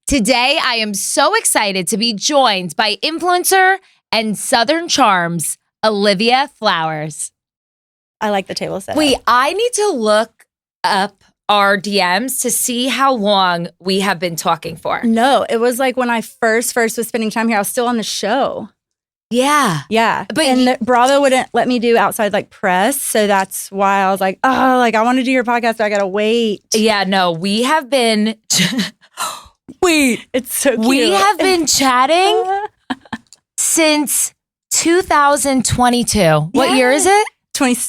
Today, I am so excited to be joined by influencer and Southern Charms, Olivia Flowers. I like the table setup. Wait, I need to look up our DMs to see how long we have been talking for. No, it was like when I first was spending time here, I was still on the show. Yeah. Yeah. But Bravo wouldn't let me do outside like press. So that's why I was like, oh, like I want to do your podcast, but I got to wait. Yeah, no, we have been... Wait, it's so cute. We have been chatting since 2022. What year is it? 20.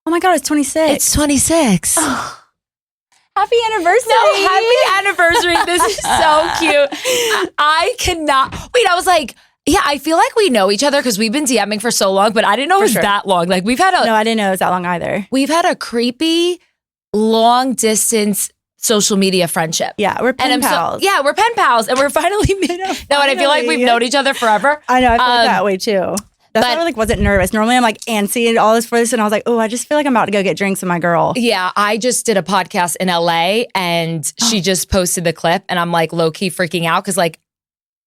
Oh my God, it's 26. It's 26. Oh, happy anniversary. No, happy anniversary. This is so cute. I cannot. Wait, I was like, yeah, I feel like we know each other because we've been DMing for so long, but I didn't know it was that long. Like we've had No, I didn't know it was that long either. We've had a creepy, long distance social media friendship. Yeah, we're pen pals. We're pen pals, and we're finally no, and I feel like we've known each other forever. I know, I feel like that way too. That's why I like wasn't nervous. Normally I'm like antsy and all this for this, and I was like, oh, I just feel like I'm about to go get drinks with my girl. Yeah, I just did a podcast in LA, and she just posted the clip, and I'm like low key freaking out because like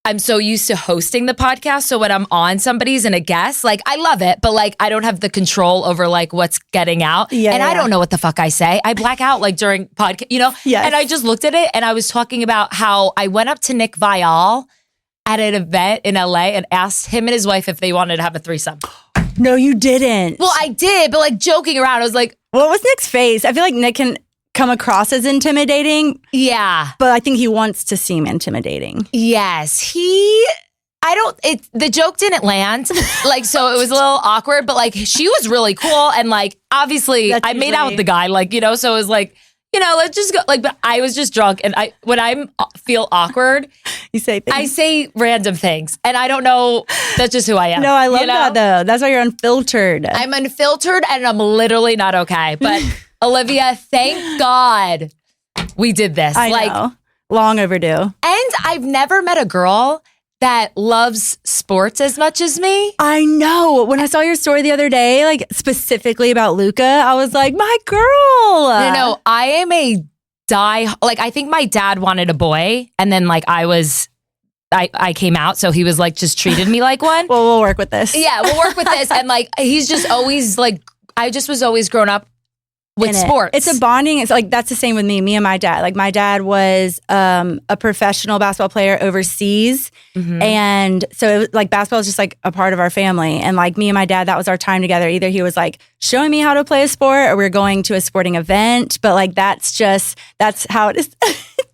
I'm so used to hosting the podcast. So when I'm on somebody's and a guest, like I love it, but like I don't have the control over like what's getting out. Yeah, and I don't know what the fuck I say. I black out like during podcast, you know? Yes. And I just looked at it and I was talking about how I went up to Nick Viall at an event in LA and asked him and his wife if they wanted to have a threesome. No, you didn't. Well, I did, but like joking around, I was like, what was Nick's face? I feel like Nick can come across as intimidating. Yeah. But I think he wants to seem intimidating. Yes. The joke didn't land. Like, so it was a little awkward, but like she was really cool. And like, obviously I made out with the guy, like, you know, so it was like, you know, let's just go. Like, but I was just drunk. And when I feel awkward, you say things. I say random things. And I don't know. That's just who I am. No, I love that though. That's why you're unfiltered. I'm unfiltered and I'm literally not okay. But Olivia, thank God we did this. I know. Long overdue. And I've never met a girl that loves sports as much as me. I know. When I saw your story the other day, like specifically about Luca, I was like, my girl. No, I am a like I think my dad wanted a boy and then like I came out, so he was like just treated me like one. Well, we'll work with this. Yeah, we'll work with this. And like he's just always like, I just was always grown up with sports. It's a bonding. It's like, that's the same with me and my dad. Like my dad was a professional basketball player overseas. Mm-hmm. And so it was like basketball is just like a part of our family. And like me and my dad, that was our time together. Either he was like showing me how to play a sport or we were going to a sporting event. But like, that's how it is.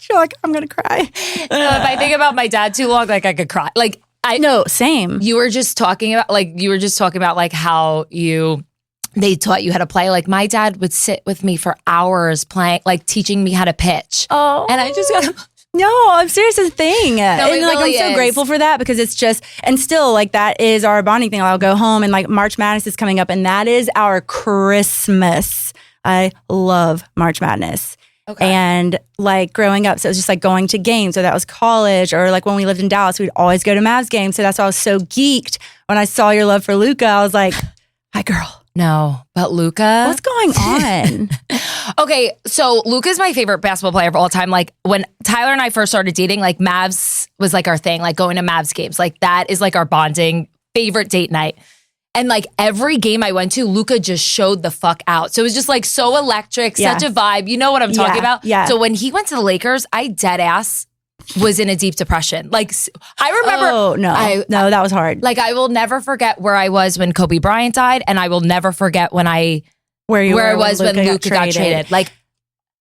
You're like, I'm going to cry. If I think about my dad too long, like I could cry. Like no, same. You were just talking about like how they taught you how to play. Like my dad would sit with me for hours playing, like teaching me how to pitch. Oh, and I just got no, I'm serious. It's a thing. No, and like really I'm so grateful for that because it's just, and still like that is our bonding thing. I'll go home and like March Madness is coming up and that is our Christmas. I love March Madness. Okay. And like growing up, so it was just like going to games, or that was college, or like when we lived in Dallas, we'd always go to Mavs games. So that's why I was so geeked when I saw your love for Luca. I was like, hi girl. No, but Luca. What's going on? Okay, so Luca's my favorite basketball player of all time. Like when Tyler and I first started dating, like Mavs was like our thing, like going to Mavs games. Like that is like our bonding favorite date night. And like every game I went to, Luca just showed the fuck out. So it was just like so electric, such a vibe. You know what I'm talking about? Yeah. So when he went to the Lakers, I dead ass was in a deep depression. Like I remember. Oh no, that was hard. Like I will never forget where I was when Kobe Bryant died, and I will never forget when I was when Luca got traded. Like,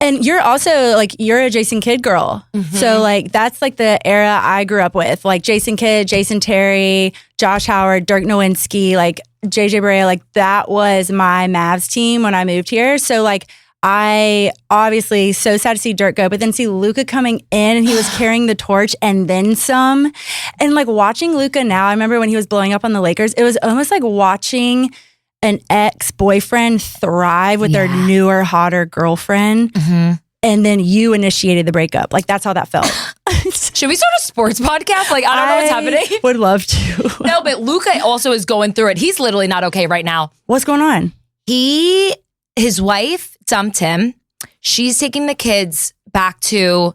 and you're also like you're a Jason Kidd girl, so like that's like the era I grew up with. Like Jason Kidd, Jason Terry, Josh Howard, Dirk Nowitzki, like JJ Barea. Like that was my Mavs team when I moved here. So like. I obviously so sad to see Dirk go, but then see Luca coming in and he was carrying the torch and then some. And like watching Luca now, I remember when he was blowing up on the Lakers, it was almost like watching an ex-boyfriend thrive with their newer, hotter girlfriend. Mm-hmm. And then you initiated the breakup. Like that's how that felt. Should we start a sports podcast? Like, I don't know what's happening. Would love to. No, but Luca also is going through it. He's literally not okay right now. What's going on? His wife dumped him. She's taking the kids back to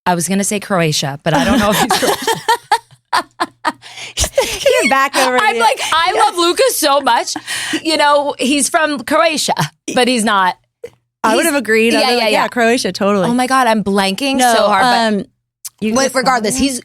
I was going to say Croatia, but I don't know if he's Croatian. Get back over I'm you. like, I love Luca so much. You know, he's from Croatia, but he's not. I would have agreed. Yeah, Croatia, totally. Oh my God, I'm blanking so hard. But regardless, he's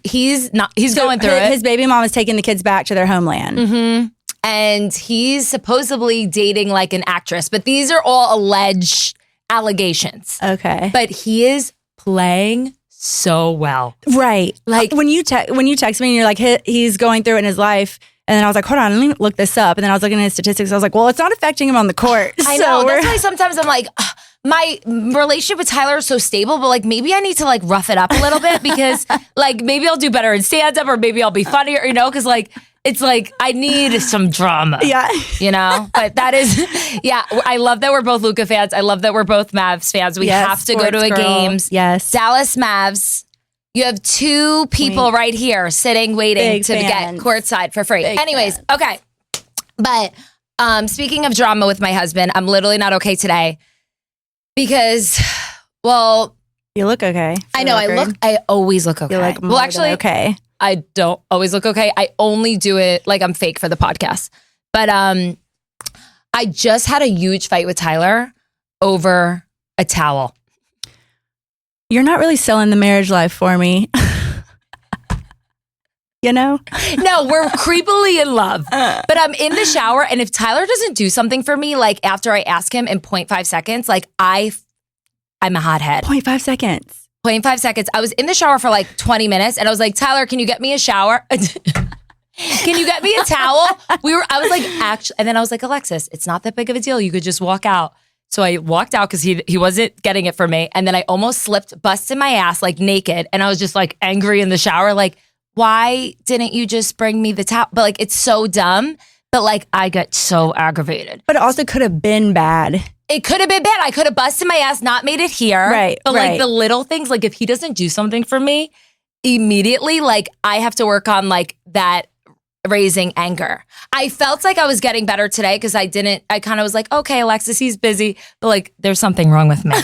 going through it. His baby mom is taking the kids back to their homeland. Mm-hmm. And he's supposedly dating like an actress, but these are all alleged allegations. Okay. But he is playing so well. Right. Like when you text me and you're like, he's going through it in his life. And then I was like, hold on, let me look this up. And then I was looking at his statistics. I was like, well, it's not affecting him on the court. I know. That's why sometimes I'm like, my relationship with Tyler is so stable, but like maybe I need to like rough it up a little bit because like maybe I'll do better in stand up or maybe I'll be funnier, you know, because like it's like I need some drama. Yeah. You know, but that is, yeah, I love that we're both Luca fans. I love that we're both Mavs fans. We have to go to a games. Yes. Dallas Mavs. You have two people right here sitting, waiting to get courtside for free. Anyways, okay. But speaking of drama with my husband, I'm literally not okay today because, well, you look okay. I know. I always look okay. You look more than okay. I don't always look okay. I only do it like I'm fake for the podcast. But I just had a huge fight with Tyler over a towel. You're not really selling the marriage life for me. You know? No, we're creepily in love. But I'm in the shower, and if Tyler doesn't do something for me, like after I ask him in 0.5 seconds, like I'm a hothead. 0.5 seconds. 0.5 seconds. I was in the shower for like 20 minutes, and I was like, Tyler, can you get me a shower? Can you get me a towel? I was like, actually, and then I was like, Alexis, it's not that big of a deal. You could just walk out. So I walked out because he wasn't getting it for me. And then I almost slipped, busted my ass like naked. And I was just like angry in the shower. Like, why didn't you just bring me the towel? But like, it's so dumb. But like, I got so aggravated. But it also could have been bad. It could have been bad. I could have busted my ass, not made it here. Right. But like the little things, like if he doesn't do something for me immediately, like I have to work on like that raising anger. I felt like I was getting better today because I kind of was like, okay, Alexis, he's busy, but like there's something wrong with me.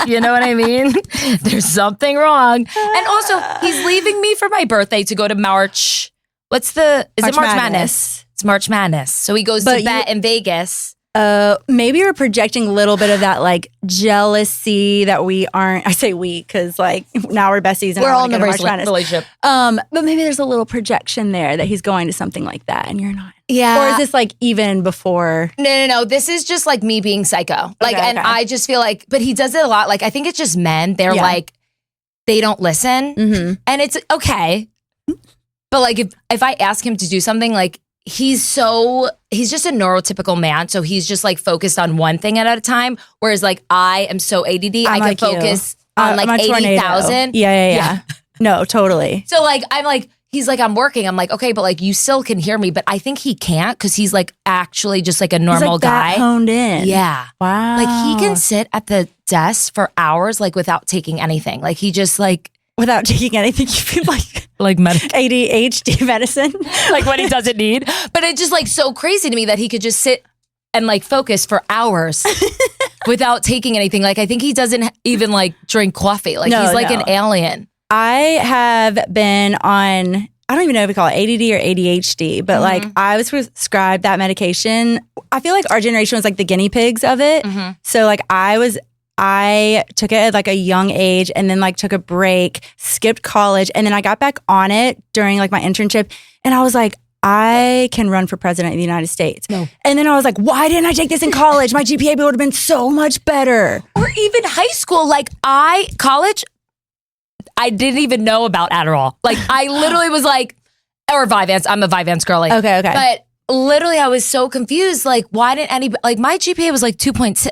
You know what I mean? There's something wrong. And also, he's leaving me for my birthday to go to March. Is it March Madness? It's March Madness. So he goes to bet in Vegas. Maybe you're projecting a little bit of that like jealousy that we aren't. I say we because like now we're besties and we're all in the relationship. But maybe there's a little projection there that he's going to something like that and you're not. Yeah. Or is this like even before? No. This is just like me being psycho. I just feel like, but he does it a lot. Like I think it's just men. They're like, they don't listen, and it's okay. But like if I ask him to do something, like. He's just a neurotypical man. So he's just like focused on one thing at a time. Whereas like I am so ADD, I can focus on like 80,000. Yeah. No, totally. So like, he's like, I'm working. I'm like, okay, but like you still can hear me. But I think he can't because he's like actually just like a normal he's like guy. That honed in. Yeah. Wow. Like he can sit at the desk for hours like without taking anything. Like he just like. Without taking anything, you feel like ADHD medicine, like what he doesn't need. But it's just like so crazy to me that he could just sit and like focus for hours without taking anything. Like I think he doesn't even like drink coffee. Like he's like an alien. I have been on. I don't even know if we call it ADD or ADHD, but like I was prescribed that medication. I feel like our generation was like the guinea pigs of it. So like I took it at like a young age and then like took a break, skipped college. And then I got back on it during like my internship. And I was like, I can run for president of the United States. No. And then I was like, why didn't I take this in college? My GPA would have been so much better. Or even high school. Like college, I didn't even know about Adderall. Like I literally was like, or Vyvanse. I'm a Vyvanse girly. Okay. But literally I was so confused. Like why didn't anybody, like my GPA was like 2.6.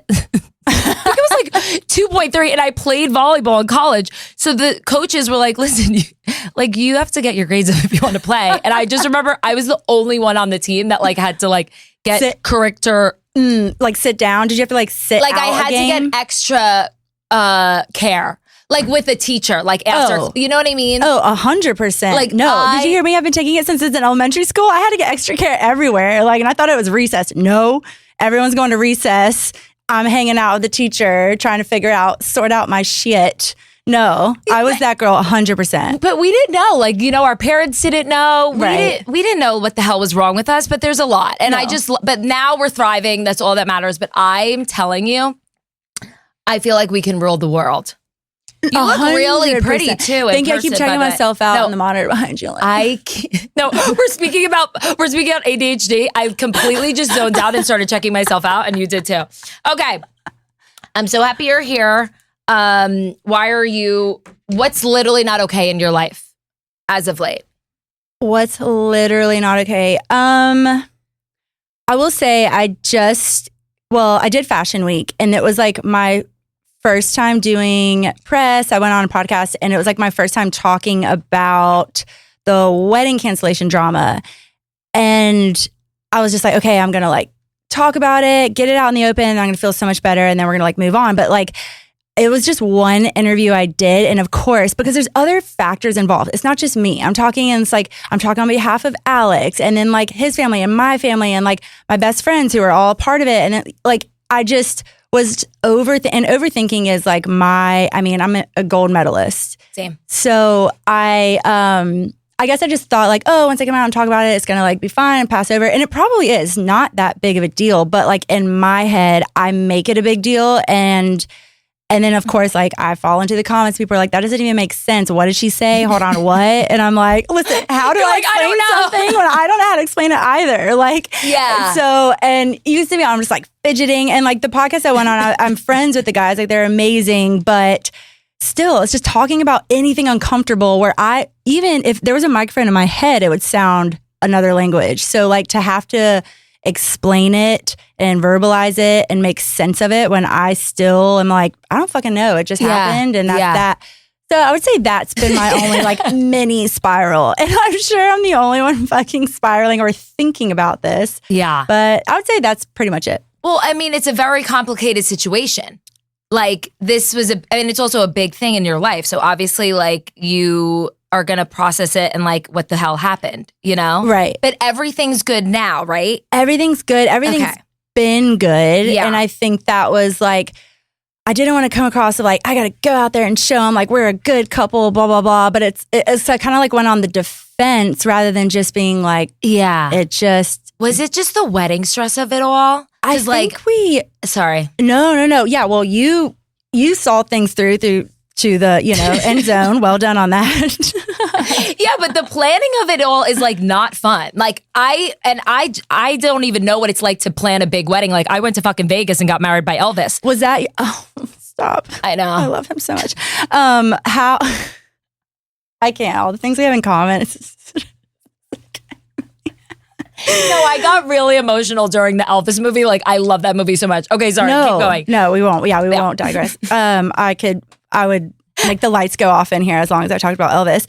It was like 2.3 and I played volleyball in college. So the coaches were like, listen, you have to get your grades up if you want to play. And I just remember I was the only one on the team that like had to like get corrector. Like sit down. Did you have to like sit like out I had to get extra care. Like with a teacher, like after, you know what I mean? 100%. Like, no, did you hear me? I've been taking it since it's in elementary school. I had to get extra care everywhere. Like, and I thought it was recess. No, everyone's going to recess. I'm hanging out with the teacher, trying to sort out my shit. No, I was that girl 100%. But we didn't know. Like, our parents didn't know. We didn't know what the hell was wrong with us, but there's a lot. And but now we're thriving. That's all that matters. But I'm telling you, I feel like we can rule the world. You look 100%. Really pretty too. Thank you. I keep checking myself out on the monitor behind you. No, we're speaking about ADHD. I completely just zoned out and started checking myself out, and you did too. Okay, I'm so happy you're here. What's literally not okay in your life as of late? What's literally not okay? I will say I did Fashion Week, and it was like my first time doing press. I went on a podcast, and it was like my first time talking about the wedding cancellation drama. And I was just like, okay, I'm going to like talk about it, get it out in the open. And I'm going to feel so much better. And then we're going to like move on. But like, it was just one interview I did. And of course, because there's other factors involved. It's not just me. I'm talking on behalf of Alex, and then like his family and my family and like my best friends who are all a part of it. And I just was overthinking is like I'm a gold medalist. Same. So I guess I just thought like, oh, once I come out and talk about it, it's going to like be fine and pass over. And it probably is not that big of a deal, but like in my head, I make it a big deal. And then of course, like I fall into the comments. People are like, that doesn't even make sense. What did she say? Hold on, what? And I'm like, listen, how do I explain something when I don't know how to explain it either? Like, yeah. So, and used to be, I'm just like fidgeting. And like the podcast I went on, I'm friends with the guys. Like they're amazing, but still, it's just talking about anything uncomfortable where even if there was a microphone in my head, it would sound another language. So like to have to explain it and verbalize it and make sense of it when I still am like, I don't fucking know. It just happened. And that's that. So I would say that's been my only like mini spiral. And I'm sure I'm the only one fucking spiraling or thinking about this. Yeah. But I would say that's pretty much it. Well, I mean, it's a very complicated situation. Like this was it's also a big thing in your life. So obviously like you are going to process it and like what the hell happened, Right. But everything's good now, right? Everything's good. Everything's been good. Yeah. And I think that was like, I didn't want to come across of like, I got to go out there and show them like we're a good couple, blah, blah, blah. But it's kind of like went on the defense rather than just being like, Was it just the wedding stress of it all? I think Sorry. No. Yeah. Well, you saw things through to the, end zone. Well done on that. Yeah, but the planning of it all is like not fun. Like I don't even know what it's like to plan a big wedding. Like I went to fucking Vegas and got married by Elvis. Was that? Oh, stop. I know. I love him so much. How? I can't. All the things we have in common. No, I got really emotional during the Elvis movie. Like I love that movie so much. Okay, sorry. Keep going. No, we won't. Yeah, we won't digress. I would make the lights go off in here as long as I talked about Elvis.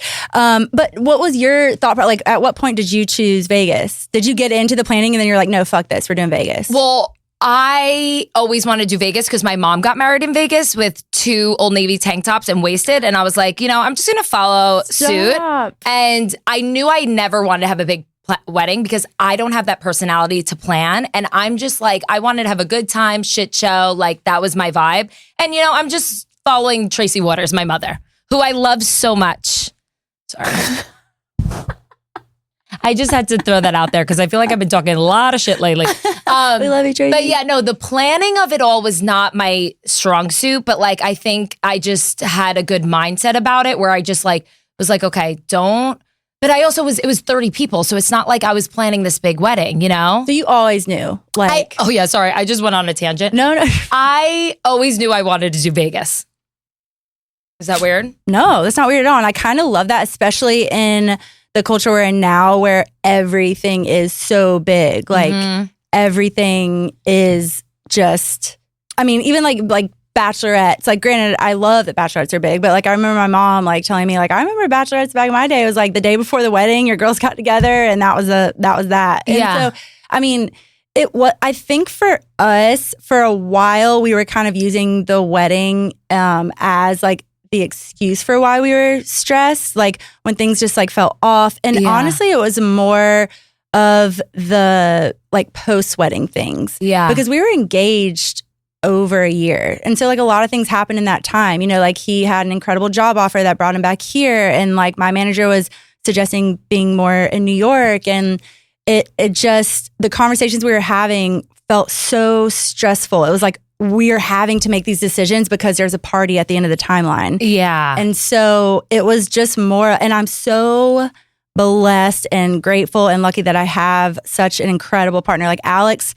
But what was your thought? Like, at what point did you choose Vegas? Did you get into the planning and then you're like, no, fuck this, we're doing Vegas? Well, I always wanted to do Vegas because my mom got married in Vegas with 2 Old Navy tank tops and wasted. And I was like, I'm just going to follow suit. And I knew I never wanted to have a big wedding because I don't have that personality to plan. And I'm just like, I wanted to have a good time, shit show. Like that was my vibe. And I'm just following Tracy Waters, my mother, who I love so much. Sorry. I just had to throw that out there because I feel like I've been talking a lot of shit lately. We love you, Tracy. But yeah, no, the planning of it all was not my strong suit. But like, I think I just had a good mindset about it where I just like was like, okay, don't. But I also it was 30 people. So it's not like I was planning this big wedding, So you always knew. Like, oh yeah, sorry. I just went on a tangent. No. I always knew I wanted to do Vegas. Is that weird? No, that's not weird at all. And I kind of love that, especially in the culture we're in now where everything is so big. Like everything is just, even like bachelorettes. Like granted, I love that bachelorettes are big, but like I remember my mom like telling me like, I remember bachelorettes back in my day. It was like the day before the wedding, your girls got together and that was that. And yeah. So, I think for us, for a while, we were kind of using the wedding as like the excuse for why we were stressed, like when things just like felt off. And honestly, it was more of the like post-wedding things. Yeah. Because we were engaged over a year. And so like a lot of things happened in that time. You know, like he had an incredible job offer that brought him back here. And like my manager was suggesting being more in New York. And it just, the conversations we were having felt so stressful. It was like we're having to make these decisions because there's a party at the end of the timeline. Yeah. And so it was just more, and I'm so blessed and grateful and lucky that I have such an incredible partner. Like Alex,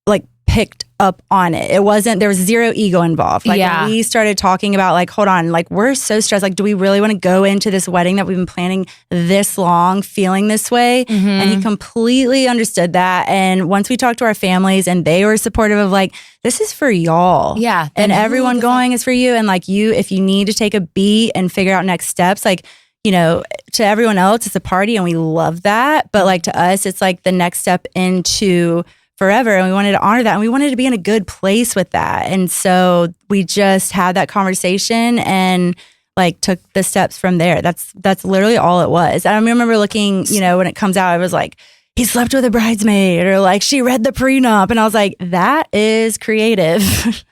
like picked up on it. There was zero ego involved. Like when we started talking about like, hold on, like we're so stressed. Like, do we really want to go into this wedding that we've been planning this long, feeling this way? Mm-hmm. And he completely understood that. And once we talked to our families and they were supportive of like, this is for y'all. Yeah. And everyone going is for you. And like you, if you need to take a beat and figure out next steps, like, you know, to everyone else, it's a party and we love that. But like to us, it's like the next step into forever. And we wanted to honor that. And we wanted to be in a good place with that. And so we just had that conversation and like took the steps from there. That's literally all it was. I remember looking, you know, when it comes out, I was like, he slept with a bridesmaid or like she read the prenup. And I was like, that is creative.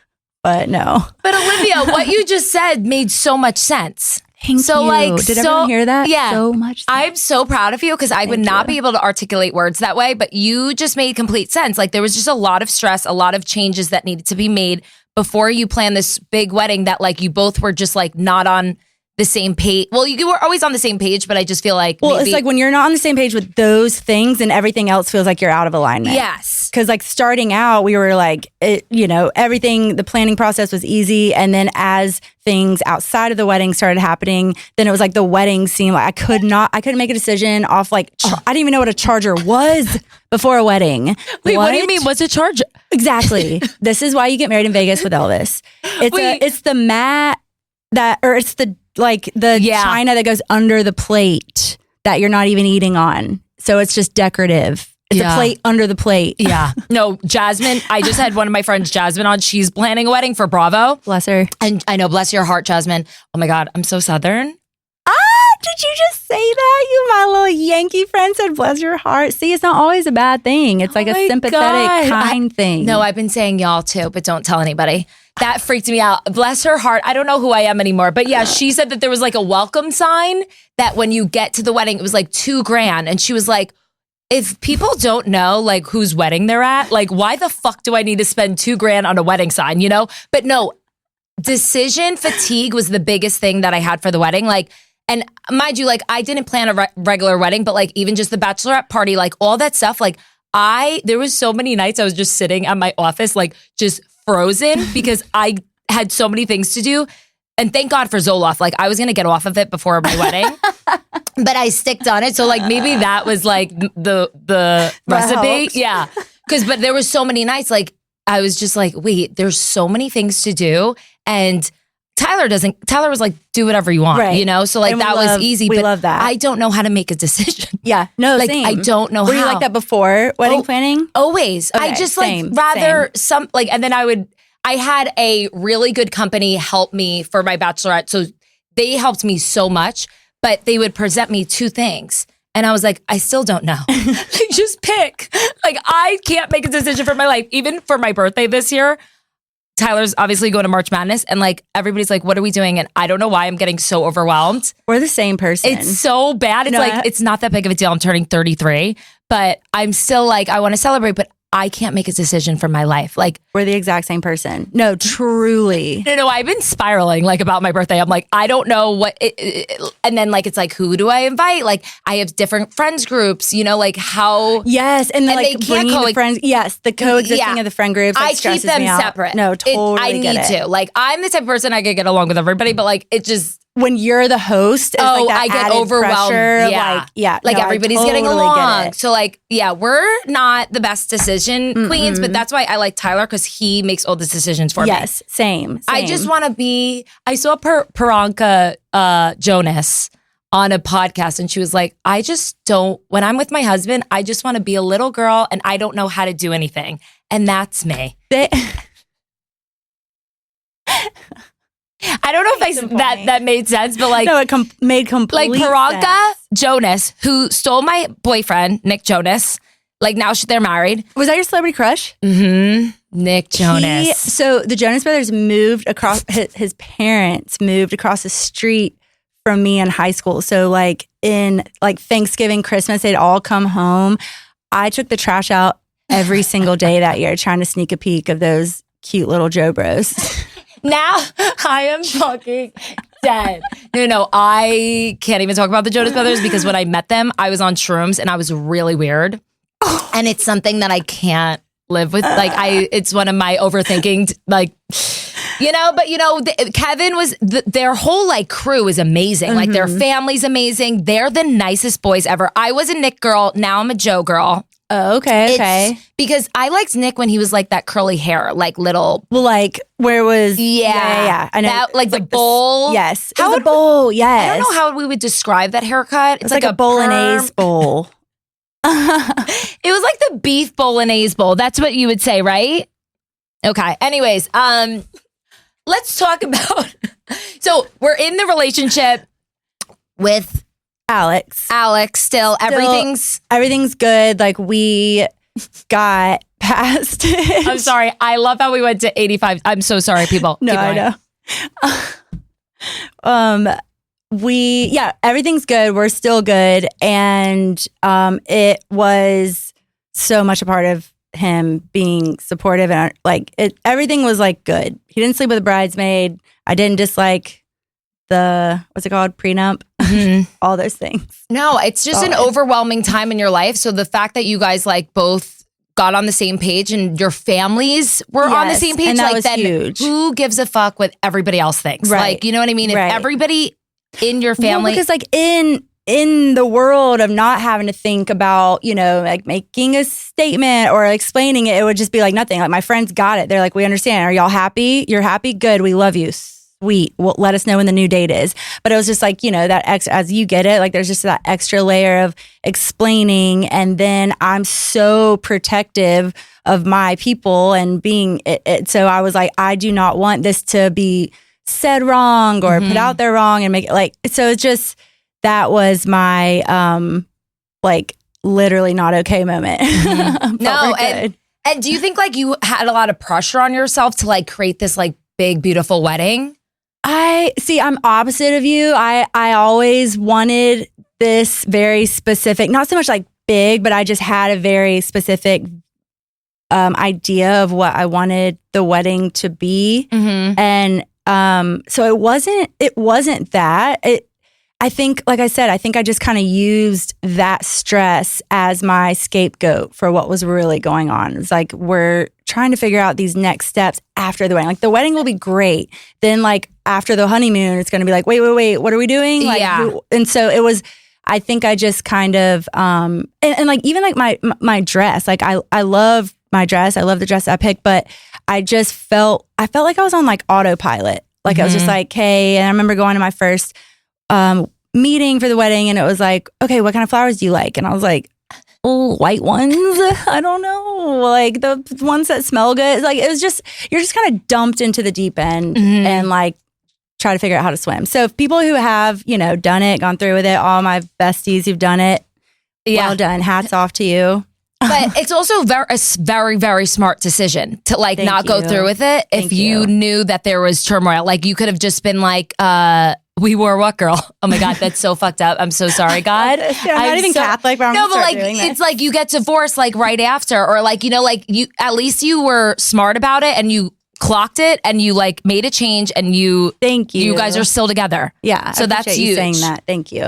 But no. But Olivia, what you just said made so much sense. Thank you. Like, did everyone hear that? Yeah. So much. I'm so proud of you because I would not be able to articulate words that way, but you just made complete sense. Like there was just a lot of stress, a lot of changes that needed to be made before you planned this big wedding that like you both were just like not on the same page. Well, you were always on the same page, but I just feel like it's like when you're not on the same page with those things and everything else feels like you're out of alignment. Yes. Because like starting out, we were like, everything, the planning process was easy. And then as things outside of the wedding started happening, then it was like the wedding seemed like I couldn't make a decision off like, I didn't even know what a charger was before a wedding. Wait, what do you mean? What's a charger? Exactly. This is why you get married in Vegas with Elvis. It's the mat it's the china that goes under the plate that you're not even eating on. So it's just decorative. It's a plate under the plate. Yeah. No, Jasmine, I just had one of my friends, Jasmine, on. She's planning a wedding for Bravo. Bless her. And I know, bless your heart, Jasmine. Oh my God, I'm so Southern. Did you just say that? You, my little Yankee friend, said, bless your heart. See, it's not always a bad thing. It's like a sympathetic, kind thing. No, I've been saying y'all too, but don't tell anybody. That freaked me out. Bless her heart. I don't know who I am anymore. But yeah, she said that there was like a welcome sign that when you get to the wedding, it was like $2,000. And she was like, if people don't know like whose wedding they're at, like why the fuck do I need to spend $2,000 on a wedding sign, you know? But no, decision fatigue was the biggest thing that I had for the wedding. Like, and mind you, like I didn't plan a regular wedding, but like even just the bachelorette party, like all that stuff, like there was so many nights I was just sitting at my office, like just frozen because I had so many things to do. And thank God for Zoloft. Like I was going to get off of it before my wedding, but I sticked on it. So like maybe that was like the recipe. Helps. Yeah. But there was so many nights, like I was just like, wait, there's so many things to do. And Tyler was like, do whatever you want, you know? So like that was easy. We love that. I don't know how to make a decision. Yeah. No, like same. I don't know how. Were you like that before wedding planning? Always. Okay, I just like rather some like, and then I had a really good company help me for my bachelorette. So they helped me so much, but they would present me 2 things. And I was like, I still don't know. Like, just pick. Like, I can't make a decision for my life. Even for my birthday this year, Tyler's obviously going to March Madness. And like, everybody's like, what are we doing? And I don't know why I'm getting so overwhelmed. We're the same person. It's so bad. It's like, it's not that big of a deal. I'm turning 33, but I'm still like, I want to celebrate, but I can't make a decision for my life. Like we're the exact same person. No, truly. No, I've been spiraling like about my birthday. I'm like, I don't know what, and then like, it's like, who do I invite? Like I have different friends groups, you know, like how. Yes. And like bringing the friends. Yes. The coexisting of the friend groups. Like, I keep them separate. No, totally I need to. Like I'm the type of person I could get along with everybody, but like it just. When you're the host, like that I get overwhelmed. Pressure, like everybody's getting along. So like, yeah, we're not the best decision queens, but that's why I like Tyler because he makes all the decisions for me. Yes, same. I just want to be. I saw Priyanka Jonas on a podcast, and she was like, "I just don't. When I'm with my husband, I just want to be a little girl, and I don't know how to do anything, and that's me." I don't know if that made sense, but like no, it made complete like Priyanka sense. Jonas, who stole my boyfriend Nick Jonas. Like now they're married. Was that your celebrity crush? Mm-hmm. Nick Jonas. So the Jonas Brothers moved across, his parents moved across the street from me in high school. So like in like Thanksgiving, Christmas, they'd all come home. I took the trash out every single day that year, trying to sneak a peek of those cute little Joe Bros. Now I am fucking dead. No, I can't even talk about the Jonas Brothers because when I met them, I was on shrooms and I was really weird. And it's something that I can't live with. Like it's one of my overthinking, like, but Kevin was, their whole like crew is amazing. Like their family's amazing. They're the nicest boys ever. I was a Nick girl. Now I'm a Joe girl. Oh, okay. Because I liked Nick when he was like that curly hair, like little. Well, like where was? Yeah. I know. That, like the bowl. Yes. It was a bowl. Yes. I don't know how we would describe that haircut. It's like a bolognese bowl. It was like the beef bolognese bowl. That's what you would say, right? Okay. Anyways, let's talk about. So we're in the relationship with Alex. Still everything's good. Like we got past it. I'm sorry. I love how we went to 85. I'm so sorry, people. No, I know. Everything's good. We're still good. And it was so much a part of him being supportive and everything was like good. He didn't sleep with a bridesmaid. I didn't dislike the, what's it called? Prenup. All those things. No, it's just an overwhelming time in your life. So the fact that you guys like both got on the same page and your families were on the same page, and that like was then huge. Who gives a fuck what everybody else thinks? Right. Like, you know what I mean? If Right. everybody in your family, because like in the world of not having to think about, like making a statement or explaining it, it would just be like nothing. Like my friends got it. They're like, we understand. Are y'all happy? You're happy? Good. We love you. Sweet. Well, let us know when the new date is. But it was just like, that as you get it, like there's just that extra layer of explaining. And then I'm so protective of my people and being it. So I was like, I do not want this to be said wrong or put out there wrong and make it like, so it's just, that was my like literally not okay moment. No, and do you think like you had a lot of pressure on yourself to like create this like big beautiful wedding? I'm opposite of you. I always wanted this very specific, not so much like big, but I just had a very specific idea of what I wanted the wedding to be. And so it wasn't that. I think, like I said, I just kind of used that stress as my scapegoat for what was really going on. It's like, we're trying to figure out these next steps after the wedding. Like the wedding will be great. Then like after the honeymoon, it's going to be like, wait, what are we doing? Like, and so it was, I think I just kind of, and like, even like my dress, like I love my dress. I love the dress I picked, but I felt like I was on like autopilot. Like I was just like, hey, and I remember going to my first meeting for the wedding and it was like, okay, what kind of flowers do you like? And I was like, white ones. I don't know. Like the ones that smell good. Like it was just, you're just kind of dumped into the deep end and like try to figure out how to swim. So if people who have, done it, gone through with it, all my besties who've done it, well done. Hats off to you. But it's also a very, very smart decision to like not go through with it if you knew that there was turmoil. Like you could have just been like, we were what, girl? Oh my God, that's so fucked up. I'm so sorry, God. I'm not even Catholic, but I'm no, but like it's like you get divorced like right after, or like like you at least you were smart about it and you clocked it and you like made a change and you. Thank you. You guys are still together. Yeah, so that's you saying that. Thank you.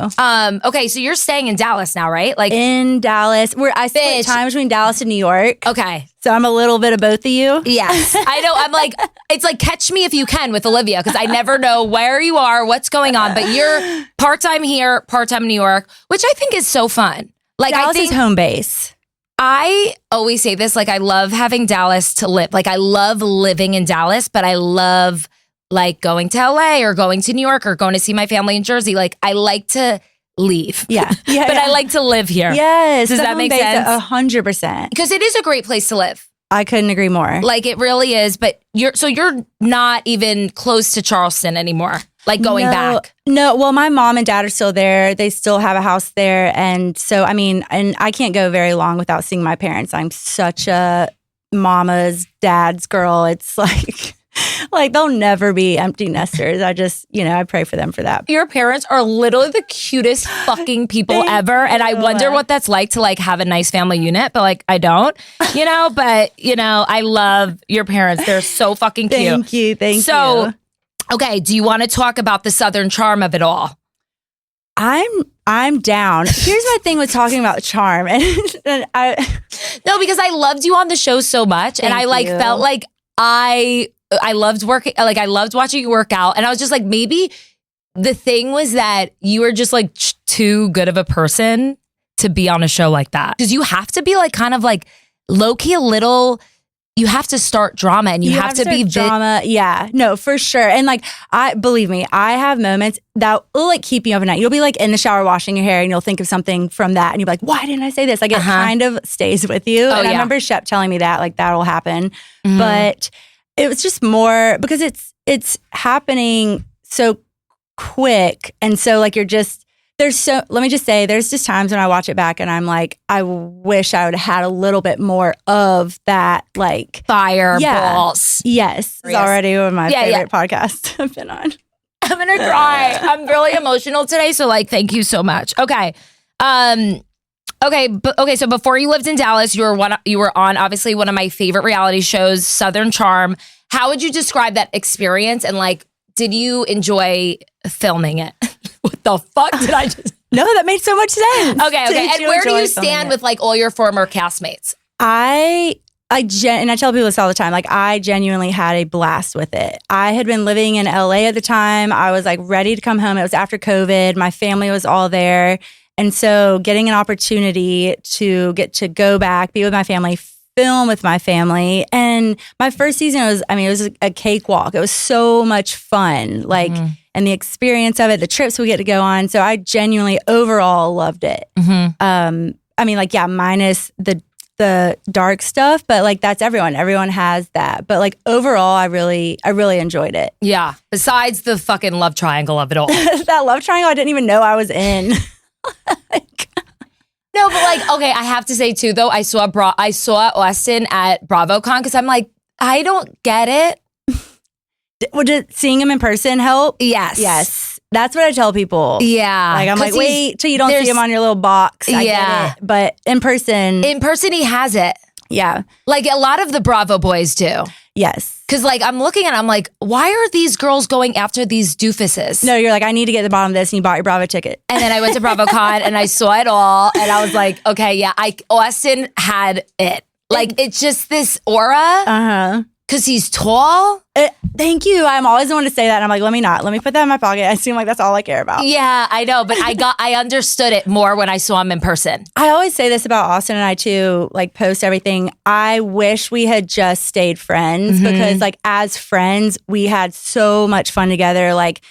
Okay, so you're staying in Dallas now, right? Like in Dallas, I split time between Dallas and New York. Okay. So I'm a little bit of both of you. Yes. I know. I'm like, it's like catch me if you can with Olivia because I never know where you are, what's going on. But you're part-time here, part-time in New York, which I think is so fun. Like Dallas I think is home base. I always say this, like I love having Dallas to live. Like I love living in Dallas, but I love like going to LA or going to New York or going to see my family in Jersey. Like I like to leave. Yeah. But I like to live here. Yes. Does that make sense? 100%. Because it is a great place to live. I couldn't agree more. Like it really is. But you're not even close to Charleston anymore. Like going back. No, well, my mom and dad are still there. They still have a house there. And so, I mean, and I can't go very long without seeing my parents. I'm such a mama's dad's girl. It's like they'll never be empty nesters. I just, I pray for them for that. Your parents are literally the cutest fucking people ever. And I wonder what that's like to like have a nice family unit, but like I don't, but I love your parents. They're so fucking cute. Thank you. So, okay, do you want to talk about the Southern charm of it all? I'm down. Here's my thing with talking about charm. No, because I loved you on the show so much. And I felt like I loved working, like I loved watching you work out. And I was just like, maybe the thing was that you were just like too good of a person to be on a show like that. Because you have to be like kind of like low-key a little, you have to start drama and you have to be drama. Yeah, no, for sure. And like, believe me, I have moments that will like keep you up at night. You'll be like in the shower washing your hair and you'll think of something from that and you'll be like, why didn't I say this? Like it kind of stays with you. I remember Shep telling me that, like that'll happen. Mm-hmm. But it was just more because it's happening so quick. And so like let me just say, there's just times when I watch it back and I'm like, I wish I would have had a little bit more of that, like fireballs. Yes. It's already one of my favorite podcasts I've been on. I'm going to cry. I'm really emotional today. So like, thank you so much. Okay. So before you lived in Dallas, you were on obviously one of my favorite reality shows, Southern Charm. How would you describe that experience? And like, did you enjoy filming it? What the fuck did I just? No, that made so much sense. Okay. And where do you stand with like all your former castmates? And I tell people this all the time. Like I genuinely had a blast with it. I had been living in LA at the time. I was like ready to come home. It was after COVID. My family was all there. And so getting an opportunity to get to go back, be with my family, film with my family. And my first season it was a cakewalk. It was so much fun. Like, and the experience of it, the trips we get to go on. So I genuinely overall loved it. Mm-hmm. Minus the dark stuff, but like that's everyone. Everyone has that. But like overall, I really enjoyed it. Yeah. Besides the fucking love triangle of it all. That love triangle I didn't even know I was in. No, but like, okay, I have to say too, though, I saw Austin at BravoCon because I'm like, I don't get it. Did seeing him in person help? Yes. That's what I tell people. Yeah. Like, I'm like, wait till you don't see him on your little box. I get it. But in person, he has it. Yeah. Like a lot of the Bravo boys do. Yes. Because like I'm looking at it, I'm like, why are these girls going after these doofuses? No, you're like, I need to get to the bottom of this, and you bought your Bravo ticket. And then I went to BravoCon and I saw it all and I was like, okay, yeah, Austin had it. Like it's just this aura. Because he's tall. Thank you. I'm always the one to say that. And I'm like, let me put that in my pocket. I seem like that's all I care about. Yeah, I know. But I understood it more when I saw him in person. I always say this about Austin and I too, like post everything. I wish we had just stayed friends because like as friends, we had so much fun together. Like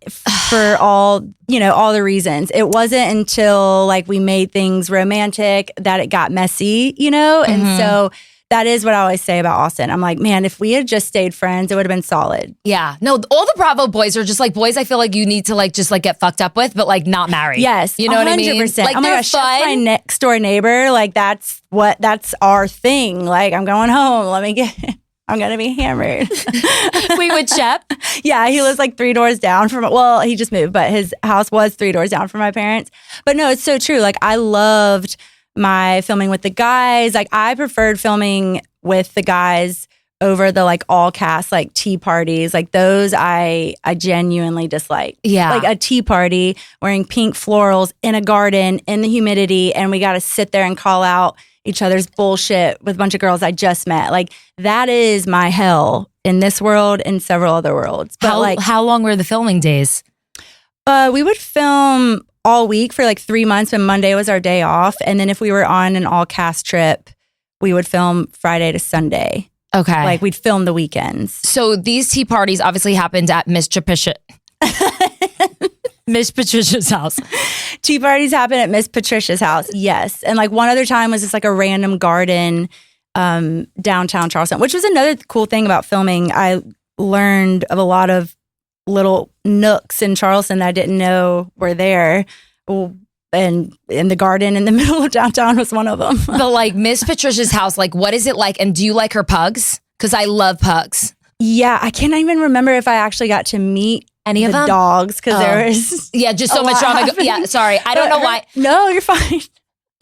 for all the reasons. It wasn't until like we made things romantic that it got messy, And so that is what I always say about Austin. I'm like, man, if we had just stayed friends, it would have been solid. Yeah. No, all the Bravo boys are just like boys I feel like you need to like just like get fucked up with, but like not marry. Yes. You know 100%. What I mean? Like, oh my gosh, Shep's my next door neighbor. Like that's our thing. Like I'm going home. I'm going to be hammered. Wait, with Shep? Yeah, he lives like 3 doors down from, he just moved, but his house was 3 doors down from my parents. But no, it's so true. Like I loved my filming with the guys. Like I preferred filming with the guys over the like all cast like tea parties. Like those I genuinely dislike. Yeah. Like a tea party wearing pink florals in a garden in the humidity and we got to sit there and call out each other's bullshit with a bunch of girls I just met. Like that is my hell in this world and several other worlds. But how long were the filming days? We would film all week for like 3 months when Monday was our day off. And then if we were on an all cast trip, we would film Friday to Sunday. Okay. Like we'd film the weekends. So these tea parties obviously happened at Miss Patricia's house. Tea parties happen at Miss Patricia's house. Yes. And like one other time was just like a random garden downtown Charleston, which was another cool thing about filming. I learned of a lot of little nooks in Charleston that I didn't know were there. Well, and in the garden in the middle of downtown was one of them. But like Miss Patricia's house, like what is it like? And do you like her pugs? Because I love pugs. Yeah, I can't even remember if I actually got to meet any of the them dogs because there was just so much drama. Yeah, sorry, I don't know why. No, you're fine.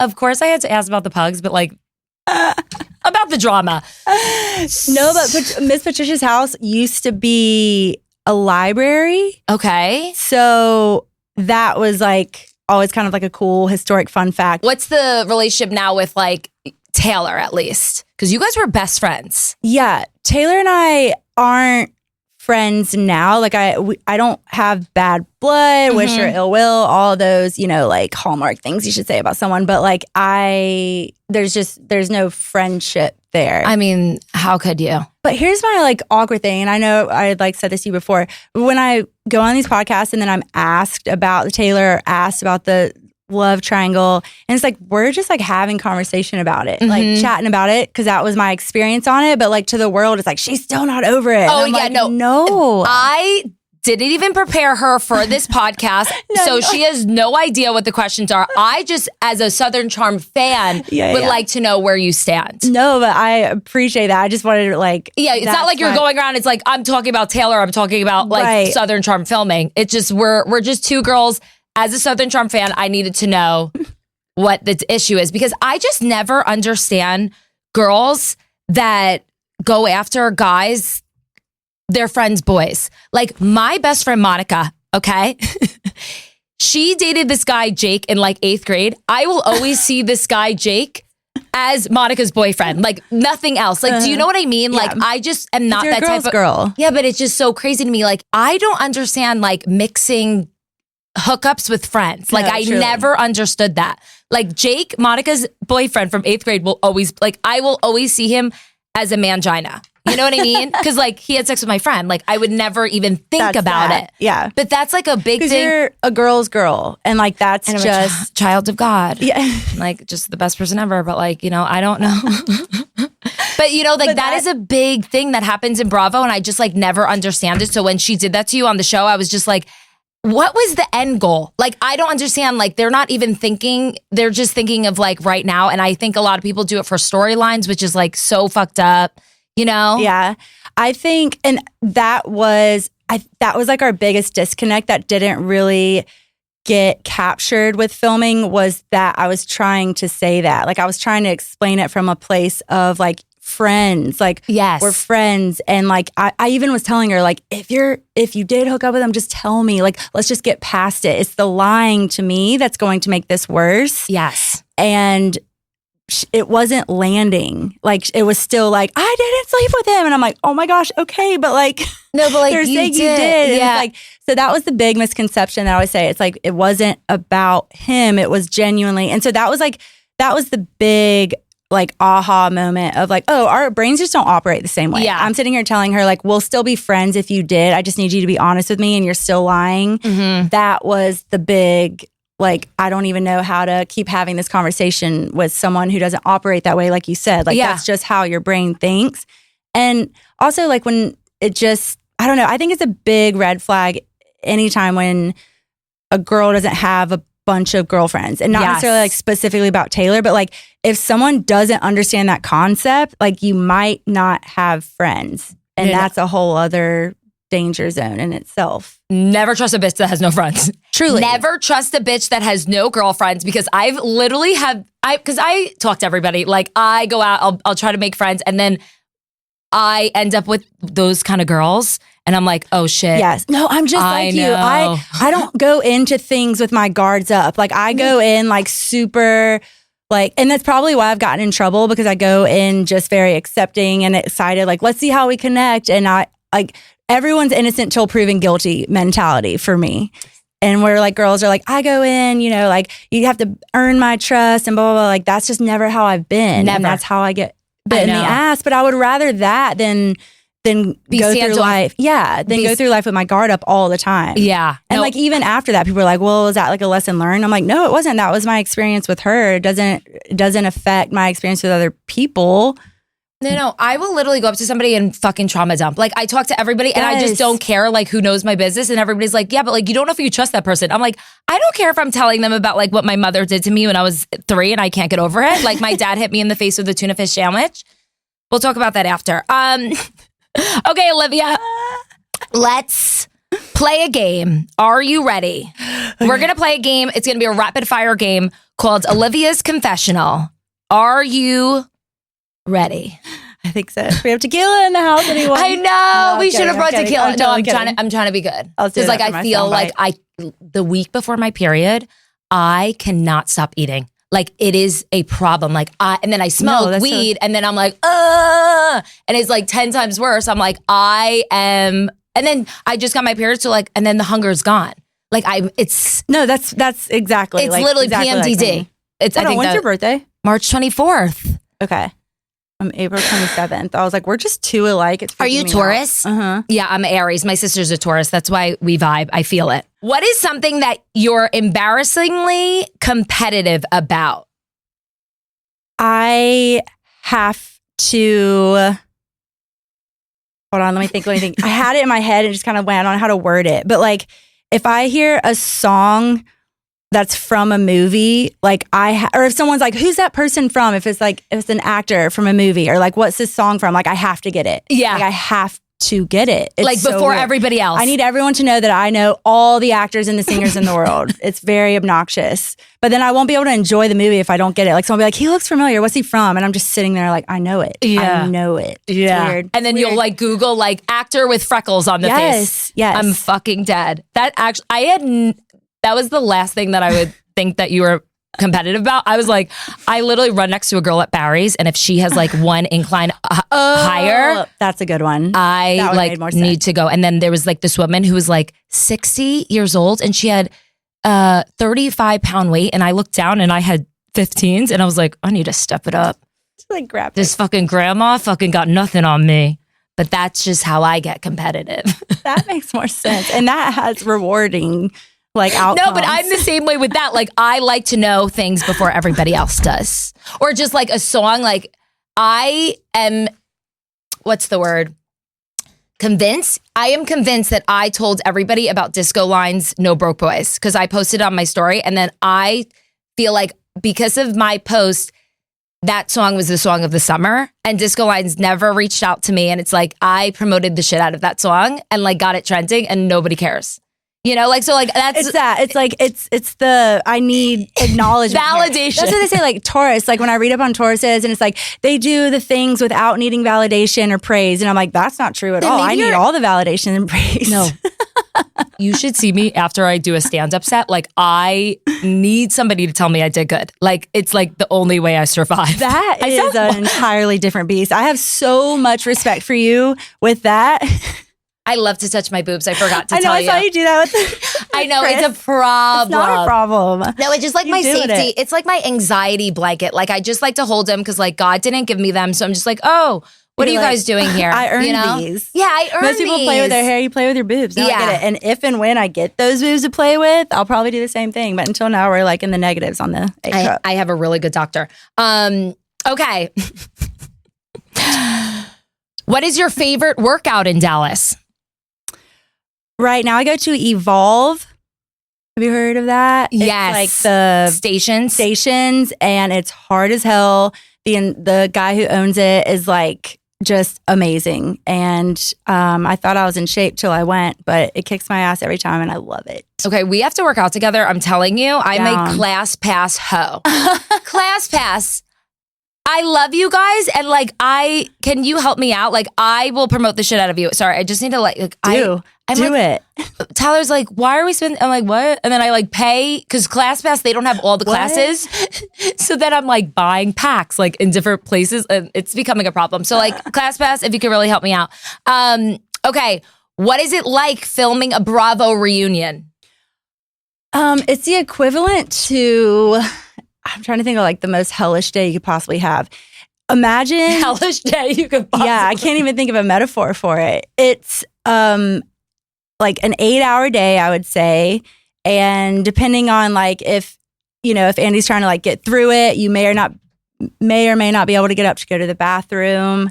Of course, I had to ask about the pugs, but like about the drama. No, but Miss Patricia's house used to be a library. Okay, so that was like always kind of like a cool historic fun fact. What's the relationship now with like Taylor, at least? Because you guys were best friends. Yeah, Taylor and I aren't friends now. Like I don't have bad blood, wish or ill will, all those, like Hallmark things you should say about someone. But like there's no friendship there. I mean, how could you? But here's my like awkward thing. And I know I like said this to you before. When I go on these podcasts and then I'm asked about the Taylor or asked about the love triangle, and it's like we're just like having conversation about it, like chatting about it, because that was my experience on it. But like to the world, it's like she's still not over it. Oh yeah, like, no. I didn't even prepare her for this podcast, she has no idea what the questions are. I just, as a Southern Charm fan, would like to know where you stand. No, but I appreciate that. I just wanted to like, it's not like you're going around. It's like I'm talking about Taylor. I'm talking about like Southern Charm filming. It's just we're just two girls. As a Southern Charm fan, I needed to know what the issue is, because I just never understand girls that go after guys, their friends' boys. Like my best friend, Monica, okay? She dated this guy, Jake, in like 8th grade. I will always see this guy, Jake, as Monica's boyfriend. Like nothing else. Like, do you know what I mean? Yeah. Like I just am not that type of girl. Yeah, but it's just so crazy to me. Like I don't understand like mixing hookups with friends. Like I never understood that. Like Jake, Monica's boyfriend from 8th grade, will always like I will always see him as a mangina. You know what I mean? Because like he had sex with my friend. Like I would never even think about it. Yeah. But that's like a big thing. You're a girl's girl. And like that's and just child of God. Yeah. Like just the best person ever. But like, I don't know. But like that is a big thing that happens in Bravo. And I just like never understand it. So when she did that to you on the show, I was just like, what was the end goal? Like, I don't understand. Like, they're not even thinking. They're just thinking of like right now. And I think a lot of people do it for storylines, which is like so fucked up, Yeah. I think, and that was like our biggest disconnect that didn't really get captured with filming, was that I was trying to say that. Like, I was trying to explain it from a place of like, friends, like we're friends, and like I even was telling her like if you did hook up with them, just tell me, like let's just get past it. It's the lying to me that's going to make this worse. Yes. And it wasn't landing. Like it was still like I didn't sleep with him, and I'm like, oh my gosh, okay, but like no, but like they're saying you did. Yeah. Like so that was the big misconception that I always say. It's like it wasn't about him, it was genuinely. And so that was the big like aha moment of like, oh, our brains just don't operate the same way. Yeah. I'm sitting here telling her like, we'll still be friends if you did. I just need you to be honest with me, and you're still lying. That was the big, like, I don't even know how to keep having this conversation with someone who doesn't operate that way. Like you said, like that's just how your brain thinks. And also like when it just, I don't know, I think it's a big red flag anytime when a girl doesn't have a bunch of girlfriends, and not necessarily like specifically about Taylor, but like if someone doesn't understand that concept, like you might not have friends, and that's a whole other danger zone in itself. Never trust a bitch that has no friends. Truly. Never trust a bitch that has no girlfriends, because I've literally because I talk to everybody. Like I go out, I'll try to make friends, and then I end up with those kind of girls. And I'm like, oh shit. Yes. No, I'm just like you. I don't go into things with my guards up. Like I go in like super like, and that's probably why I've gotten in trouble, because I go in just very accepting and excited. Like, let's see how we connect. And I like everyone's innocent till proven guilty mentality for me. And where like girls are like, I go in, like you have to earn my trust and blah, blah, blah. Like that's just never how I've been. Never. And that's how I get bit in the ass. But I would rather that than go through life. Yeah. Then go through life with my guard up all the time. Yeah. And like even after that, people are like, well, is that like a lesson learned? I'm like, no, it wasn't. That was my experience with her. It doesn't affect my experience with other people. No, I will literally go up to somebody and fucking trauma dump. Like, I talk to everybody and I just don't care, like, who knows my business. And everybody's like, yeah, but like, you don't know if you trust that person. I'm like, I don't care if I'm telling them about like what my mother did to me when I was 3 and I can't get over it. Like, my dad hit me in the face with a tuna fish sandwich. We'll talk about that after. Okay, Olivia, let's play a game. Are you ready? We're going to play a game. It's going to be a rapid fire game called Olivia's Confessional. Are you ready? I think so. We have tequila in the house, anyone? I know. No, we should have brought tequila. I'm trying to be good. Because like I feel like the week before my period, I cannot stop eating. Like it is a problem. Like and then I smoke weed and then I'm like, and it's like 10 times worse. I'm like, and then I just got my period. So like, and then the hunger is gone. Like that's exactly. It's like, literally exactly PMDD. Like when's your birthday? March 24th. Okay. I'm April 27th. I was like, we're just too alike. Are you Taurus? Uh-huh. Yeah, I'm Aries. My sister's a Taurus. That's why we vibe. I feel it. What is something that you're embarrassingly competitive about? I have to... Hold on, let me think. I had it in my head and just kind of went on how to word it. But like, if I hear a song that's from a movie, like or if someone's like, who's that person from? If it's an actor from a movie, or like, what's this song from? Like, I have to get it. Yeah. Like, I have to get it. It's like so before weird. Everybody else. I need everyone to know that I know all the actors and the singers in the world. It's very obnoxious. But then I won't be able to enjoy the movie if I don't get it. Like, someone will be like, he looks familiar. What's he from? And I'm just sitting there like, I know it. Yeah. I know it. Yeah. It's weird. And then you'll like Google like actor with freckles on the face. Yes. I'm fucking dead. That actually, that was the last thing that I would think that you were competitive about. I was like, I literally run next to a girl at Barry's, and if she has like one incline higher, that's a good one. I like need to go. And then there was like this woman who was like 60 years old, and she had 35-pound weight, and I looked down and I had 15s, and I was like, I need to step it up. Just like grab this fucking grandma fucking got nothing on me. But that's just how I get competitive. That makes more sense, and that has rewarding. Like outcomes. No, but I'm the same way with that. Like, I like to know things before everybody else does. Or just like a song, like I am, what's the word? Convinced. I am convinced that I told everybody about Disco Line's No Broke Boys because I posted on my story. And then I feel like because of my post, that song was the song of the summer, and Disco Line's never reached out to me. And it's like, I promoted the shit out of that song and like got it trending and nobody cares. You know, like, so like that's it's like it's the I need acknowledgement validation. That's what they say, like Taurus. Like when I read up on Tauruses, and it's like they do the things without needing validation or praise, and I'm like, that's not true at all. I need all the validation and praise. No, you should see me after I do a stand-up set. Like I need somebody to tell me I did good. Like it's like the only way I survive. That is an entirely different beast. I have so much respect for you with that. I love to touch my boobs. I forgot to tell you. I saw you do that with I know, it's a problem. It's not a problem. No, it's just like my safety. It's like my anxiety blanket. Like I just like to hold them because like God didn't give me them. So I'm just like, oh, what are you guys doing here? I earned these. Yeah, I earned these. Most people play with their hair. You play with your boobs. Now I get it. And if and when I get those boobs to play with, I'll probably do the same thing. But until now, we're like in the negatives on the A cup. I have a really good doctor. Okay. What is your favorite workout in Dallas? Right now, I go to Evolve. Have you heard of that? Yes. It's like the stations, and it's hard as hell. The guy who owns it is like just amazing. And I thought I was in shape till I went, but it kicks my ass every time, and I love it. Okay, we have to work out together. I'm telling you, I'm a class pass hoe. Class pass. I love you guys, and like can you help me out? Like I will promote the shit out of you. Sorry, I just need to like do it. Tyler's like, why are we spending? I'm like, what? And then I like pay because ClassPass, they don't have all the classes. So then I'm like buying packs like in different places, and it's becoming a problem. So like ClassPass, if you could really help me out. Okay, what is it like filming a Bravo reunion? It's the equivalent to. I'm trying to think of like the most hellish day you could possibly have. Imagine hellish day you could possibly. Yeah, I can't even think of a metaphor for it. It's like an 8-hour day, I would say. And depending on like if Andy's trying to like get through it, you may or may or may not be able to get up to go to the bathroom.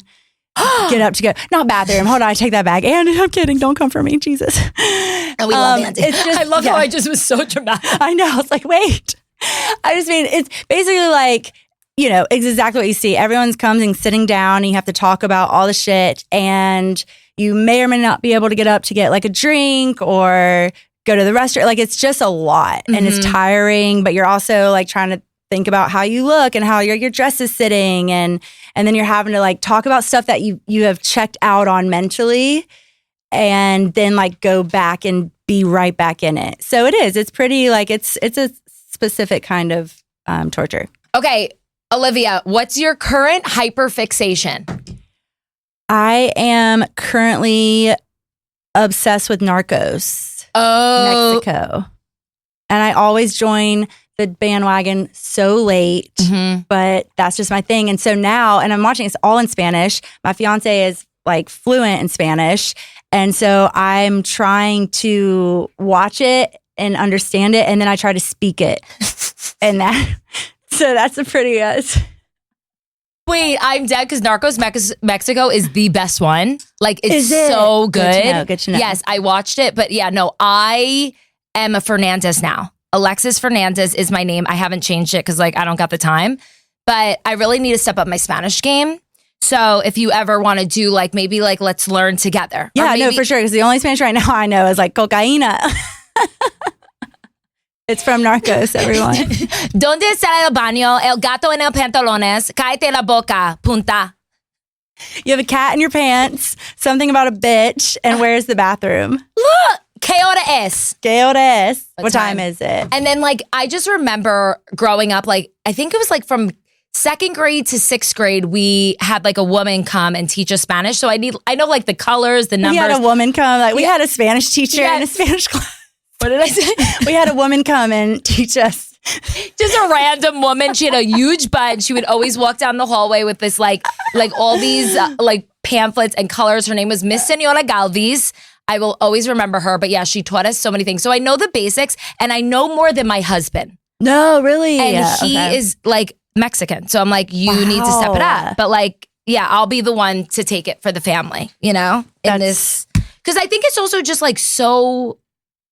Not bathroom. Hold on, I take that back. Andy, I'm kidding. Don't come for me, Jesus. And we love Andy. I love how I just was so dramatic. I know. It's like, wait. I just mean, it's basically like, it's exactly what you see. Everyone's coming sitting down and you have to talk about all the shit, and you may or may not be able to get up to get like a drink or go to the restaurant. Like, it's just a lot and it's tiring, but you're also like trying to think about how you look and how your dress is sitting. And then you're having to like talk about stuff that you have checked out on mentally, and then like go back and be right back in it. So it's pretty like, it's a specific kind of torture. Okay. Olivia, what's your current hyperfixation? I am currently obsessed with Narcos. Oh. Mexico. And I always join the bandwagon so late, but that's just my thing. And so now, and I'm watching, it's all in Spanish. My fiance is like fluent in Spanish. And so I'm trying to watch it and understand it. And then I try to speak it. And so that's a pretty Wait, I'm dead because Narcos Mexico is the best one. Like, it's so good. Good to know. Yes, I watched it. But yeah, no, I am a Fernandez now. Alexis Fernandez is my name. I haven't changed it because like I don't got the time. But I really need to step up my Spanish game. So if you ever want to do like maybe like let's learn together. Yeah, no, for sure. Because the only Spanish right now I know is like cocaína. It's from Narcos, everyone. ¿Dónde está el baño? El gato en el pantalones. Cállate la boca. Punta. You have a cat in your pants, something about a bitch, and where's the bathroom? Look, ¿qué hora es? ¿Qué hora es? What time is it? And then like, I just remember growing up, like, I think it was like from 2nd grade to 6th grade, we had like a woman come and teach us Spanish. So I know like the colors, the numbers. We had a woman come, like we had a Spanish teacher in a Spanish class. What did I say? We had a woman come and teach us. Just a random woman. She had a huge butt. She would always walk down the hallway with this like all these like pamphlets and colors. Her name was Miss Senora Galvez. I will always remember her. But yeah, she taught us so many things. So I know the basics, and I know more than my husband. No, really? And he is like Mexican. So I'm like, you need to step it up. But like, yeah, I'll be the one to take it for the family, in this. Because I think it's also just like so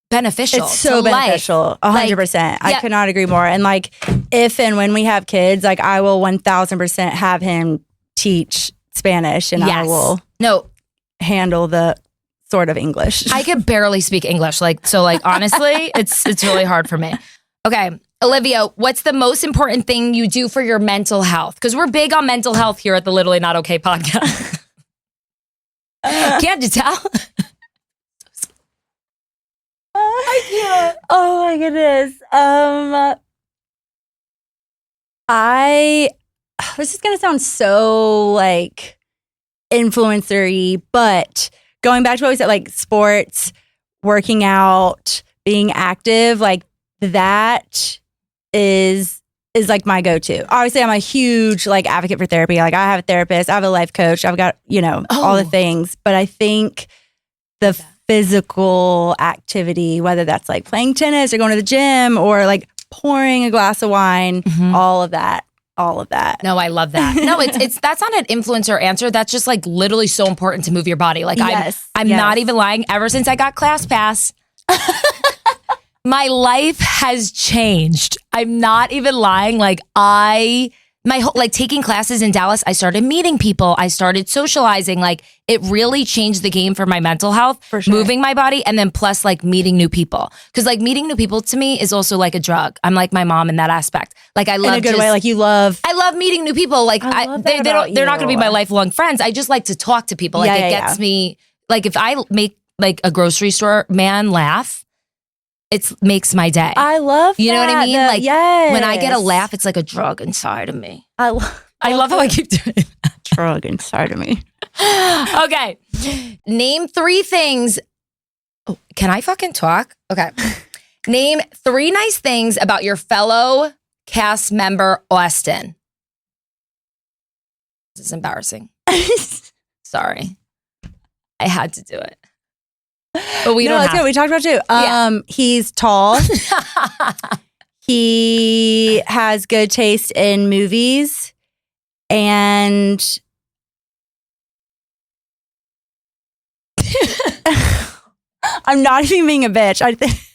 beneficial. It's so beneficial. 100%. I could not agree more. And like, if and when we have kids, like I will 1000% have him teach Spanish, and I will handle the sort of English. I could barely speak English. So honestly, it's really hard for me. Okay. Olivia, what's the most important thing you do for your mental health? Because we're big on mental health here at the Literally Not Okay podcast. Can't you tell? I can't. Oh my goodness. This is gonna sound so like influencer-y, but going back to what we said, like sports, working out, being active, like that is like my go-to. Obviously, I'm a huge like advocate for therapy. Like I have a therapist, I have a life coach, I've got, all the things. But I think the physical activity, whether that's like playing tennis or going to the gym or like pouring a glass of wine, all of that. No, I love that. No, it's that's not an influencer answer. That's just like literally so important to move your body. Like I'm not even lying. Ever since I got ClassPass, my life has changed. I'm not even lying. Like my whole, like taking classes in Dallas, I started meeting people. I started socializing. Like it really changed the game for my mental health, for sure. Moving my body. And then plus like meeting new people. Cause like meeting new people to me is also like a drug. I'm like my mom in that aspect. Like I love in a good way. Like I love meeting new people. Like they're not going to be my lifelong friends. I just like to talk to people. Like it gets me, like if I make like a grocery store man laugh, it makes my day. I love that. You know what I mean? When I get a laugh, it's like a drug inside of me. I love how I keep doing that. Drug inside of me. Okay. Name 3 things. Oh, can I fucking talk? Okay. Name 3 nice things about your fellow cast member, Austin. This is embarrassing. Sorry. I had to do it. But we don't have good. We talked about it too. He's tall. He has good taste in movies. And I'm not even being a bitch.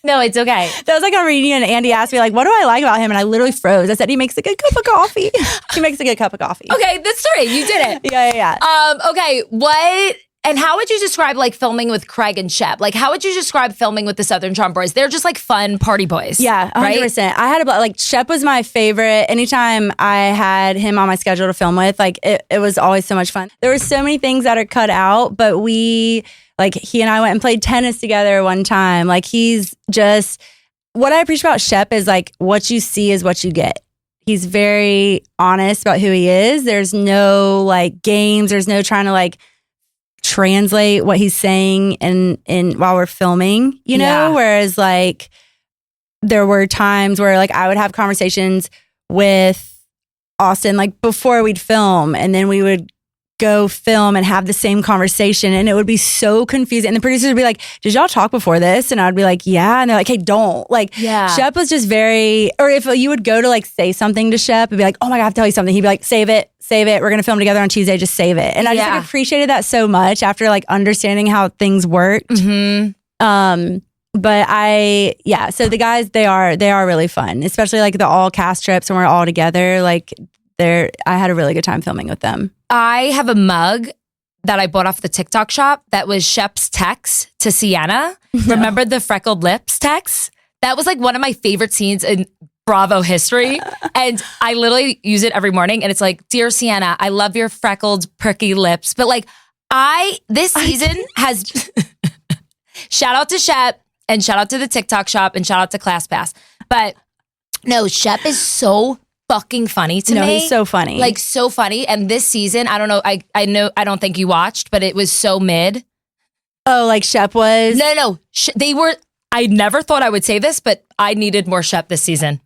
No, it's okay. That was like a reunion, and Andy asked me, like, what do I like about him? And I literally froze. I said, he makes a good cup of coffee. He makes a good cup of coffee. Okay, that's three. You did it. Yeah. Okay, and how would you describe like filming with Craig and Shep? Like, how would you describe filming with the Southern Charm boys? They're just like fun party boys. Yeah, 100%. Right? I had like Shep was my favorite. Anytime I had him on my schedule to film with, like it was always so much fun. There were so many things that are cut out, but he and I went and played tennis together one time. Like he's just, what I appreciate about Shep is like what you see is what you get. He's very honest about who he is. There's no like games. There's no trying to like translate what he's saying in while we're filming, you know? Yeah. Whereas like there were times where like I would have conversations with Austin like before we'd film, and then we would go film and have the same conversation, and it would be so confusing. And the producers would be like, did y'all talk before this? And I'd be like, yeah. And they're like, hey, don't. Like, yeah. Shep was just very, or if you would go to like say something to Shep and be like, oh my God, I have to tell you something. He'd be like, save it. We're going to film together on Tuesday. Just save it. And I just like appreciated that so much after like understanding how things worked. Mm-hmm. But so the guys, they are really fun, especially like the all cast trips when we're all together. Like I had a really good time filming with them. I have a mug that I bought off the TikTok shop that was Shep's text to Sienna. No. Remember the freckled lips text? That was like one of my favorite scenes in Bravo history. And I literally use it every morning. And it's like, dear Sienna, I love your freckled, perky lips. But like this season has, shout out to Shep and shout out to the TikTok shop and shout out to ClassPass. But no, Shep is so fucking funny to me. No, he's so funny. Like so funny. And this season, I don't know, I don't think you watched, but it was so mid. Oh, like Shep was? No. They were, I never thought I would say this, but I needed more Shep this season.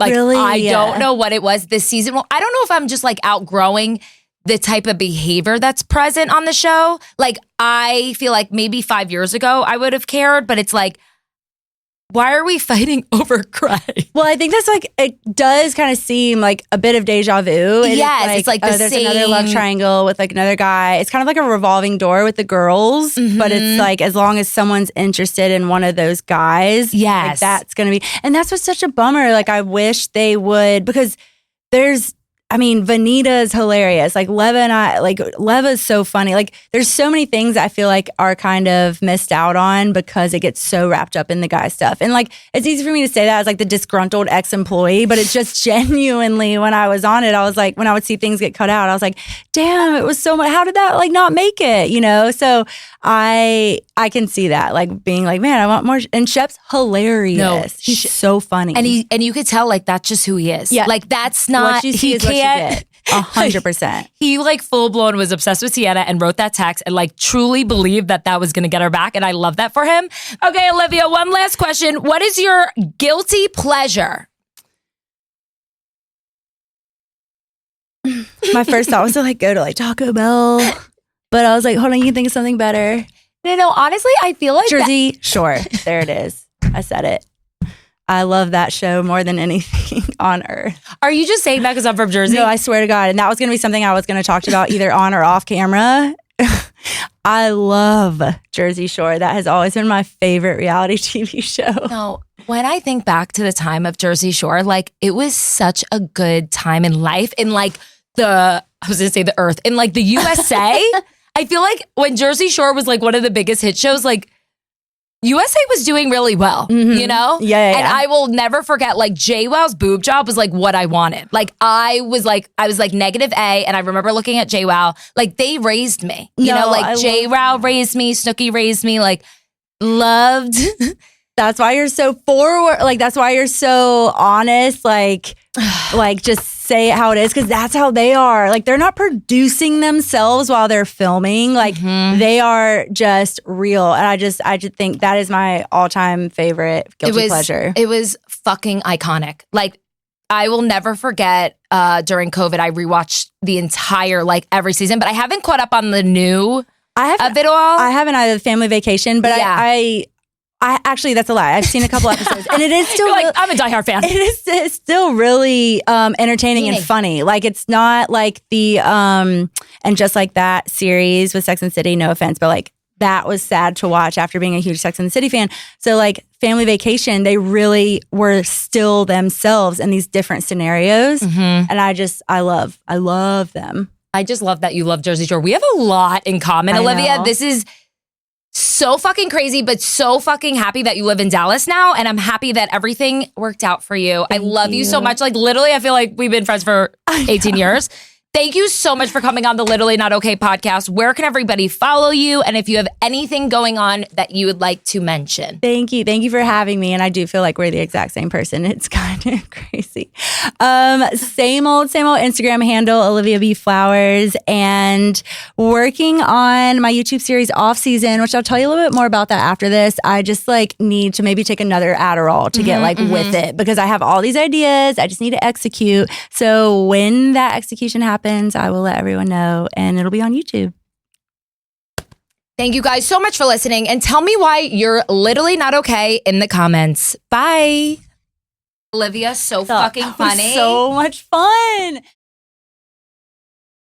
Like, really? I don't know what it was this season. Well, I don't know if I'm just like outgrowing the type of behavior that's present on the show. Like, I feel like maybe 5 years ago I would have cared, but it's like, why are we fighting over Craig? Well, I think that's like, it does kind of seem like a bit of deja vu. And yes, it's like the there's same. Another love triangle with like another guy. It's kind of like a revolving door with the girls, but it's like as long as someone's interested in one of those guys, yes, like that's going to be. And that's what's such a bummer. Like I wish they would, because Vanita's hilarious. Like Leva's so funny. Like there's so many things I feel like are kind of missed out on because it gets so wrapped up in the guy stuff. And like, it's easy for me to say that as like the disgruntled ex-employee, but it's just genuinely when I was on it, I was like, when I would see things get cut out, I was like, damn, it was so much. How did that like not make it? You know? So I can see that like being like, man, I want more. And Shep's hilarious. No, he's so funny. And you could tell like that's just who he is. Yeah. Like that's not, what you see is what you get. 100%. He like full blown was obsessed with Sienna and wrote that text and like truly believed that was going to get her back. And I love that for him. Okay, Olivia, one last question. What is your guilty pleasure? My first thought was to like go to like Taco Bell. But I was like, hold on, you can think of something better. No, honestly, I feel like Jersey Shore. There it is. I said it. I love that show more than anything on earth. Are you just saying that because I'm from Jersey? No, I swear to God. And that was going to be something I was going to talk to you about either on or off camera. I love Jersey Shore. That has always been my favorite reality TV show. No, when I think back to the time of Jersey Shore, like it was such a good time in life in like I was going to say the earth, in like the USA. I feel like when Jersey Shore was like one of the biggest hit shows, like USA was doing really well, you know? Yeah. And I will never forget, like, JWoww's boob job was like what I wanted. Like, I was like negative A, and I remember looking at JWoww, like, they raised me. You know, like, JWoww raised me, Snooki raised me, like, loved. That's why you're so forward. Like, that's why you're so honest. Like just say it how it is, because that's how they are. Like, they're not producing themselves while they're filming. Like, they are just real. And I just think that is my all-time favorite guilty pleasure. It was fucking iconic. Like, I will never forget during COVID, I rewatched the entire, like, every season, but I haven't caught up on the new of it all. I haven't either, Family Vacation, but yeah. That's a lie. I've seen a couple episodes, and it is still like, I'm a diehard fan. It's still really entertaining and funny. Like it's not like the and just like that series with Sex and the City. No offense, but like that was sad to watch after being a huge Sex and the City fan. So like Family Vacation, they really were still themselves in these different scenarios, and I love them. I just love that you love Jersey Shore. We have a lot in common, Olivia. This is so fucking crazy, but so fucking happy that you live in Dallas now. And I'm happy that everything worked out for you. I love you so much. Like literally, I feel like we've been friends for 18 years. Thank you so much for coming on the Literally Not Okay podcast. Where can everybody follow you? And if you have anything going on that you would like to mention. Thank you. Thank you for having me. And I do feel like we're the exact same person. It's kind of crazy. Same old Instagram handle, Olivia B. Flowers, and working on my YouTube series Offseason, which I'll tell you a little bit more about that after this. I just like need to maybe take another Adderall to get like with it because I have all these ideas. I just need to execute. So when that execution happens, I will let everyone know, and it'll be on YouTube. Thank you guys so much for listening, and tell me why you're literally not okay in the comments. Bye. Olivia, so fucking funny. So much fun.